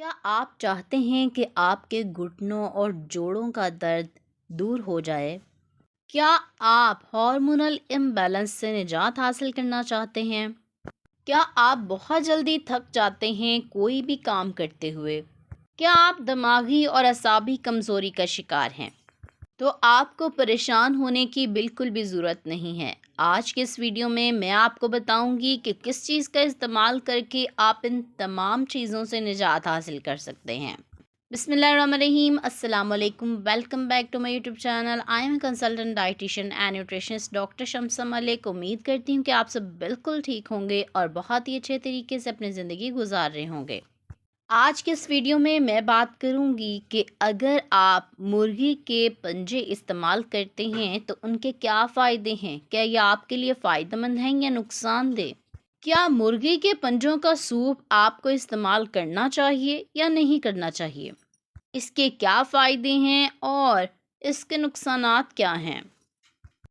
क्या आप चाहते हैं कि आपके घुटनों और जोड़ों का दर्द दूर हो जाए? क्या आप हार्मोनल इम्बैलेंस से निजात हासिल करना चाहते हैं? क्या आप बहुत जल्दी थक जाते हैं कोई भी काम करते हुए? क्या आप दिमागी और असाबी कमज़ोरी का शिकार हैं? तो आपको परेशान होने की बिल्कुल भी ज़रूरत नहीं है। आज के इस वीडियो में मैं आपको बताऊंगी कि किस चीज़ का इस्तेमाल करके आप इन तमाम चीज़ों से निजात हासिल कर सकते हैं। बिस्मिल्लाहिर्रहमानिर्रहीम, अस्सलाम वालेकुम। Welcome back to my YouTube channel. I am consultant dietitian and nutritionist doctor Shamsa Malik. उम्मीद करती हूँ कि आप सब बिल्कुल ठीक होंगे और बहुत ही अच्छे तरीके से अपनी ज़िंदगी गुजार रहे होंगे। आज के इस वीडियो में मैं बात करूंगी कि अगर आप मुर्गी के पंजे इस्तेमाल करते हैं तो उनके क्या फ़ायदे हैं। क्या ये आपके लिए फ़ायदेमंद हैं या नुकसानदेह? क्या मुर्गी के पंजों का सूप आपको इस्तेमाल करना चाहिए या नहीं करना चाहिए? इसके क्या फ़ायदे हैं और इसके नुकसानात क्या हैं?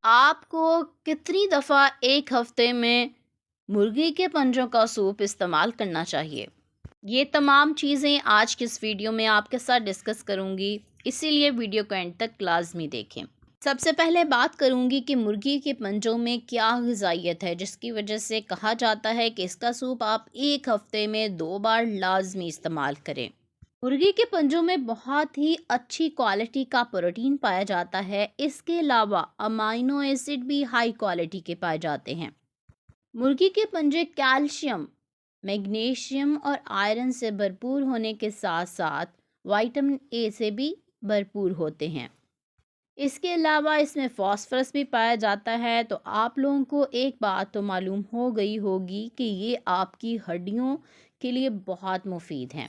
आपको कितनी दफ़ा एक हफ्ते में मुर्गी के पंजों का सूप इस्तेमाल करना चाहिए? ये तमाम चीज़ें आज की इस वीडियो में आपके साथ डिस्कस करूंगी, इसीलिए वीडियो को एंड तक लाजमी देखें। सबसे पहले बात करूंगी कि मुर्गी के पंजों में क्या ग़िज़ाइयत है जिसकी वजह से कहा जाता है कि इसका सूप आप एक हफ्ते में 2 बार लाजमी इस्तेमाल करें। मुर्गी के पंजों में बहुत ही अच्छी क्वालिटी का प्रोटीन पाया जाता है। इसके अलावा अमाइनो एसिड भी हाई क्वालिटी के पाए जाते हैं। मुर्गी के पंजे कैल्शियम, मैग्नीशियम और आयरन से भरपूर होने के साथ साथ विटामिन ए से भी भरपूर होते हैं। इसके अलावा इसमें फास्फोरस भी पाया जाता है। तो आप लोगों को एक बात तो मालूम हो गई होगी कि ये आपकी हड्डियों के लिए बहुत मुफीद हैं।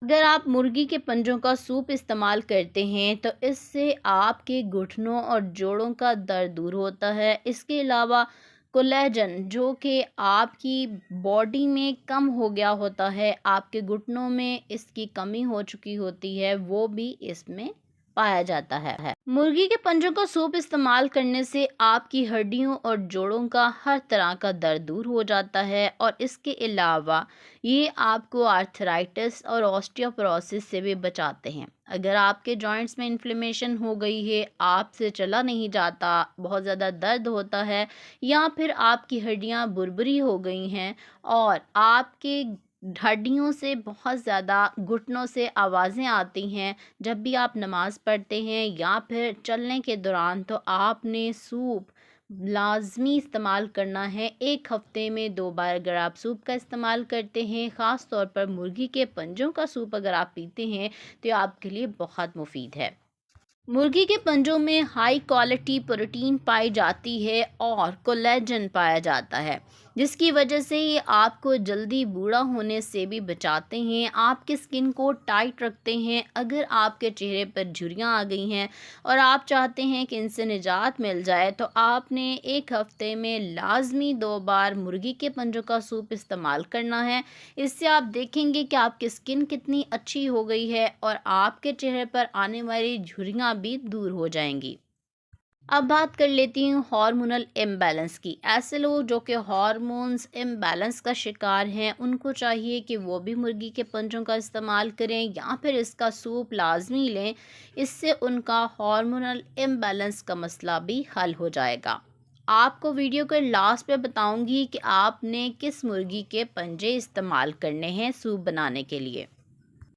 अगर आप मुर्गी के पंजों का सूप इस्तेमाल करते हैं तो इससे आपके घुटनों और जोड़ों का दर्द दूर होता है। इसके अलावा कोलेजन जो कि आपकी बॉडी में कम हो गया होता है, आपके घुटनों में इसकी कमी हो चुकी होती है, वो भी इसमें पाया जाता है। मुर्गी के पंजों का सूप इस्तेमाल करने से आपकी हड्डियों और जोड़ों का हर तरह का दर्द दूर हो जाता है और इसके अलावा ये आपको आर्थराइटिस और ऑस्टियोपोरोसिस से भी बचाते हैं। अगर आपके जॉइंट्स में इन्फ्लेमेशन हो गई है, आपसे चला नहीं जाता, बहुत ज़्यादा दर्द होता है या फिर आपकी हड्डियां बुरबुरी हो गई हैं और आपके हड्डियों से बहुत ज़्यादा घुटनों से आवाज़ें आती हैं जब भी आप नमाज़ पढ़ते हैं या फिर चलने के दौरान, तो आपने सूप लाजमी इस्तेमाल करना है। एक हफ्ते में 2 बार अगर आप सूप का इस्तेमाल करते हैं, ख़ास तौर पर मुर्गी के पंजों का सूप अगर आप पीते हैं तो ये आपके लिए बहुत मुफीद है। मुर्गी के पंजों में हाई क्वालिटी प्रोटीन पाई जाती है और कोलेजन पाया जाता है, जिसकी वजह से ये आपको जल्दी बूढ़ा होने से भी बचाते हैं, आपकी स्किन को टाइट रखते हैं। अगर आपके चेहरे पर झुर्रियाँ आ गई हैं और आप चाहते हैं कि इनसे निजात मिल जाए तो आपने एक हफ्ते में लाजमी 2 बार मुर्गी के पंजों का सूप इस्तेमाल करना है। इससे आप देखेंगे कि आपकी स्किन कितनी अच्छी हो गई है और आपके चेहरे पर आने वाली झुर्रियाँ भी दूर हो जाएंगी। अब बात कर लेती हूँ हार्मोनल इम्बैलेंस की। ऐसे लोग जो कि हार्मोन्स इम्बैलेंस का शिकार हैं, उनको चाहिए कि वो भी मुर्गी के पंजों का इस्तेमाल करें या फिर इसका सूप लाजमी लें। इससे उनका हार्मोनल इम्बैलेंस का मसला भी हल हो जाएगा। आपको वीडियो के लास्ट पे बताऊंगी कि आपने किस मुर्गी के पंजे इस्तेमाल करने हैं सूप बनाने के लिए।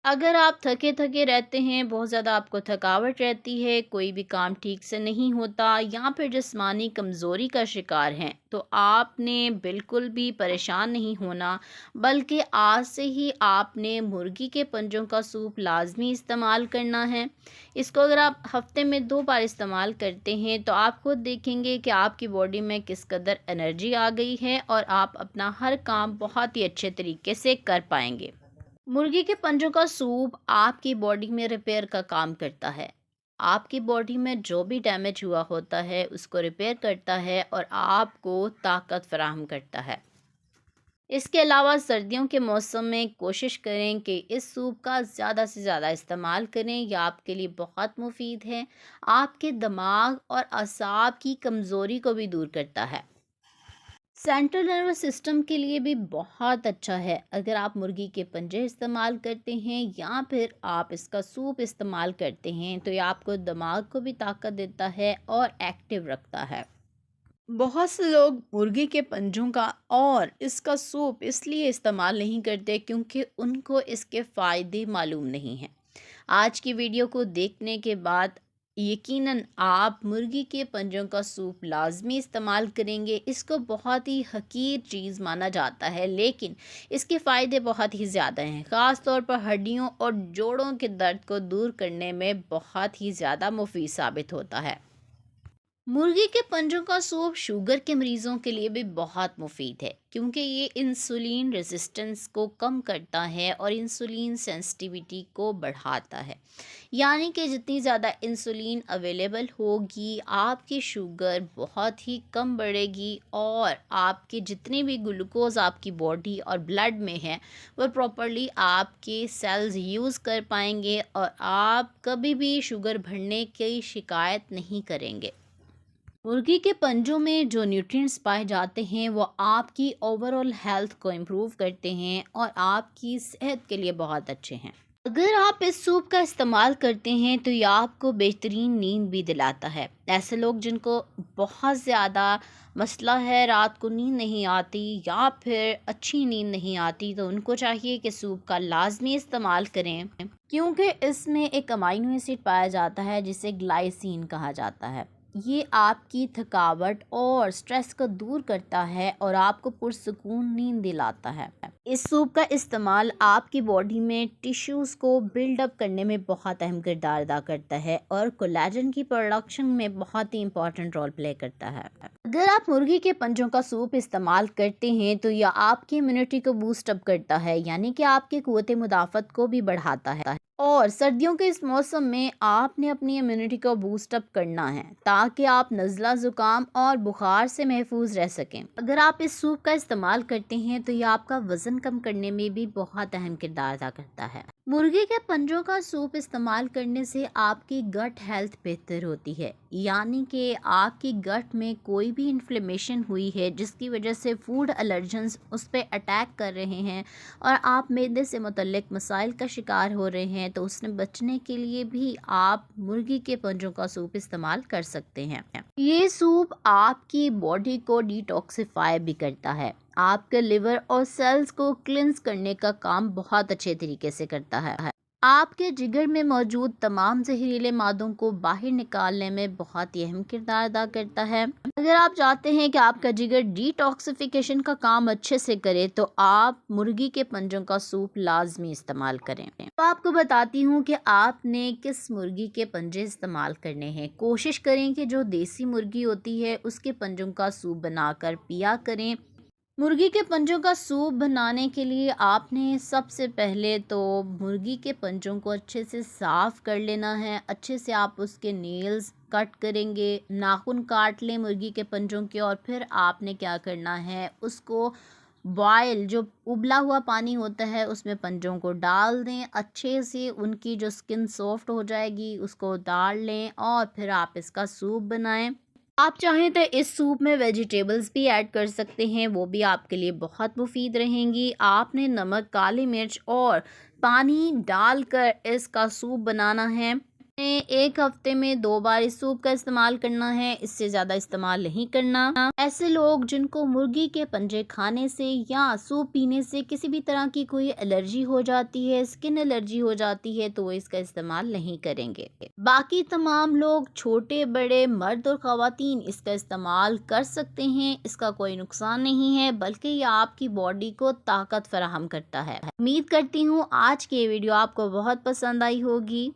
अगर आप थके थके रहते हैं, बहुत ज़्यादा आपको थकावट रहती है, कोई भी काम ठीक से नहीं होता या फिर जिस्मानी कमज़ोरी का शिकार हैं, तो आपने बिल्कुल भी परेशान नहीं होना, बल्कि आज से ही आपने मुर्गी के पंजों का सूप लाजमी इस्तेमाल करना है। इसको अगर आप हफ्ते में 2 बार इस्तेमाल करते हैं तो आप खुद देखेंगे कि आपकी बॉडी में किस कदर एनर्जी आ गई है और आप अपना हर काम बहुत ही अच्छे तरीके से कर पाएंगे। मुर्गी के पंजों का सूप आपकी बॉडी में रिपेयर का काम करता है। आपकी बॉडी में जो भी डैमेज हुआ होता है उसको रिपेयर करता है और आपको ताकत फराहम करता है। इसके अलावा सर्दियों के मौसम में कोशिश करें कि इस सूप का ज़्यादा से ज़्यादा इस्तेमाल करें। यह आपके लिए बहुत मुफीद है, आपके दिमाग और असाब की कमज़ोरी को भी दूर करता है। سینٹرل نروس سسٹم کے لیے بھی بہت اچھا ہے۔ اگر آپ مرغی کے پنجے استعمال کرتے ہیں یا پھر آپ اس کا سوپ استعمال کرتے ہیں تو یہ آپ کو دماغ کو بھی طاقت دیتا ہے اور ایکٹیو رکھتا ہے۔ بہت سے لوگ مرغی کے پنجوں کا اور اس کا سوپ اس لیے استعمال نہیں کرتے کیونکہ ان کو اس کے فائدے معلوم نہیں ہیں۔ آج کی ویڈیو کو دیکھنے کے بعد یقیناً آپ مرغی کے پنجوں کا سوپ لازمی استعمال کریں گے۔ اس کو بہت ہی حقیر چیز مانا جاتا ہے لیکن اس کے فائدے بہت ہی زیادہ ہیں، خاص طور پر ہڈیوں اور جوڑوں کے درد کو دور کرنے میں بہت ہی زیادہ مفید ثابت ہوتا ہے۔ مرغی کے پنجوں کا سوپ شوگر کے مریضوں کے لیے بھی بہت مفید ہے کیونکہ یہ انسولین ریزسٹنس کو کم کرتا ہے اور انسولین سینسٹیویٹی کو بڑھاتا ہے، یعنی کہ جتنی زیادہ انسولین اویلیبل ہوگی آپ کی شوگر بہت ہی کم بڑھے گی اور آپ کے جتنے بھی گلوکوز آپ کی باڈی اور بلڈ میں ہے وہ پراپرلی آپ کے سیلز یوز کر پائیں گے اور آپ کبھی بھی شوگر بڑھنے کی شکایت نہیں کریں گے۔ مرغی کے پنجوں میں جو نیوٹرینٹس پائے جاتے ہیں وہ آپ کی اوورآل ہیلتھ کو امپروو کرتے ہیں اور آپ کی صحت کے لیے بہت اچھے ہیں۔ اگر آپ اس سوپ کا استعمال کرتے ہیں تو یہ آپ کو بہترین نیند بھی دلاتا ہے۔ ایسے لوگ جن کو بہت زیادہ مسئلہ ہے، رات کو نیند نہیں آتی یا پھر اچھی نیند نہیں آتی، تو ان کو چاہیے کہ سوپ کا لازمی استعمال کریں کیونکہ اس میں ایک امائنو ایسڈ پایا جاتا ہے جسے گلائسین کہا جاتا ہے۔ یہ آپ کی تھکاوٹ اور سٹریس کو دور کرتا ہے اور آپ کو پرسکون نیند دلاتا ہے۔ اس سوپ کا استعمال آپ کی باڈی میں ٹیشوز کو بلڈ اپ کرنے میں بہت اہم کردار ادا کرتا ہے اور کولیجن کی پروڈکشن میں بہت ہی امپورٹنٹ رول پلے کرتا ہے۔ اگر آپ مرغی کے پنجوں کا سوپ استعمال کرتے ہیں تو یہ آپ کی امیونٹی کو بوسٹ اپ کرتا ہے، یعنی کہ آپ کی قوت مدافعت کو بھی بڑھاتا ہے اور سردیوں کے اس موسم میں آپ نے اپنی امیونٹی کو بوسٹ اپ کرنا ہے تاکہ آپ نزلہ زکام اور بخار سے محفوظ رہ سکیں۔ اگر آپ اس سوپ کا استعمال کرتے ہیں تو یہ آپ کا وزن کم کرنے میں بھی بہت اہم کردار ادا کرتا ہے۔ مرغی کے پنجوں کا سوپ استعمال کرنے سے آپ کی گٹ ہیلتھ بہتر ہوتی ہے، یعنی کہ آپ کی گٹ میں کوئی بھی انفلیمیشن ہوئی ہے جس کی وجہ سے فوڈ الرجنز اس پہ اٹیک کر رہے ہیں اور آپ معدے سے متعلق مسائل کا شکار ہو رہے ہیں تو اس سے بچنے کے لیے بھی آپ مرغی کے پنجوں کا سوپ استعمال کر سکتے ہیں۔ یہ سوپ آپ کی باڈی کو ڈیٹاکسیفائی بھی کرتا ہے، آپ کے لیور اور سیلز کو کلینز کرنے کا کام بہت اچھے طریقے سے کرتا ہے، آپ کے جگر میں موجود تمام زہریلے مادوں کو باہر نکالنے میں بہت ہی اہم کردار ادا کرتا ہے۔ اگر آپ چاہتے ہیں کہ آپ کا جگر ڈیٹاکسیفیکیشن کا کام اچھے سے کرے تو آپ مرغی کے پنجوں کا سوپ لازمی استعمال کریں۔ تو آپ کو بتاتی ہوں کہ آپ نے کس مرغی کے پنجے استعمال کرنے ہیں۔ کوشش کریں کہ جو دیسی مرغی ہوتی ہے اس کے پنجوں کا سوپ بنا کر پیا کریں۔ مرغی کے پنجوں کا سوپ بنانے کے لیے آپ نے سب سے پہلے تو مرغی کے پنجوں کو اچھے سے صاف کر لینا ہے۔ اچھے سے آپ اس کے نیلز کٹ کریں گے، ناخن کاٹ لیں مرغی کے پنجوں کے، اور پھر آپ نے کیا کرنا ہے، اس کو بوائل جو ابلا ہوا پانی ہوتا ہے اس میں پنجوں کو ڈال دیں، اچھے سے ان کی جو سکن سافٹ ہو جائے گی اس کو ڈال لیں اور پھر آپ اس کا سوپ بنائیں۔ آپ چاہیں تو اس سوپ میں ویجیٹیبلز بھی ایڈ کر سکتے ہیں، وہ بھی آپ کے لیے بہت مفید رہیں گی۔ آپ نے نمک، کالی مرچ اور پانی ڈال کر اس کا سوپ بنانا ہے۔ ایک ہفتے میں 2 بار اس سوپ کا استعمال کرنا ہے، اس سے زیادہ استعمال نہیں کرنا۔ ایسے لوگ جن کو مرغی کے پنجے کھانے سے یا سوپ پینے سے کسی بھی طرح کی کوئی الرجی ہو جاتی ہے، سکن الرجی ہو جاتی ہے، تو وہ اس کا استعمال نہیں کریں گے۔ باقی تمام لوگ، چھوٹے بڑے، مرد اور خواتین اس کا استعمال کر سکتے ہیں۔ اس کا کوئی نقصان نہیں ہے بلکہ یہ آپ کی باڈی کو طاقت فراہم کرتا ہے۔ امید کرتی ہوں آج کی یہ ویڈیو آپ کو بہت پسند آئی ہوگی۔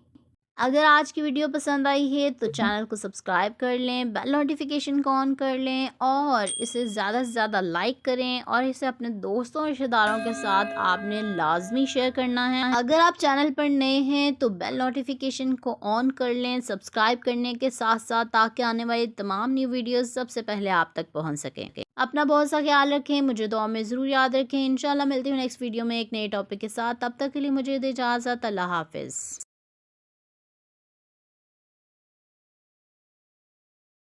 اگر آج کی ویڈیو پسند آئی ہے تو چینل کو سبسکرائب کر لیں، بیل نوٹیفیکیشن کو آن کر لیں اور اسے زیادہ سے زیادہ لائک کریں اور اسے اپنے دوستوں اور رشتہ داروں کے ساتھ آپ نے لازمی شیئر کرنا ہے۔ اگر آپ چینل پر نئے ہیں تو بیل نوٹیفیکیشن کو آن کر لیں سبسکرائب کرنے کے ساتھ ساتھ، تاکہ آنے والی تمام نیو ویڈیوز سب سے پہلے آپ تک پہنچ سکیں۔ اپنا بہت سا خیال رکھیں، مجھے دعا میں ضرور یاد رکھیں۔ انشاءاللہ ملتی ہوں نیکسٹ ویڈیو میں ایک نئے ٹاپک کے ساتھ، تب تک کے لیے مجھے دے اجازت۔ اللہ حافظ۔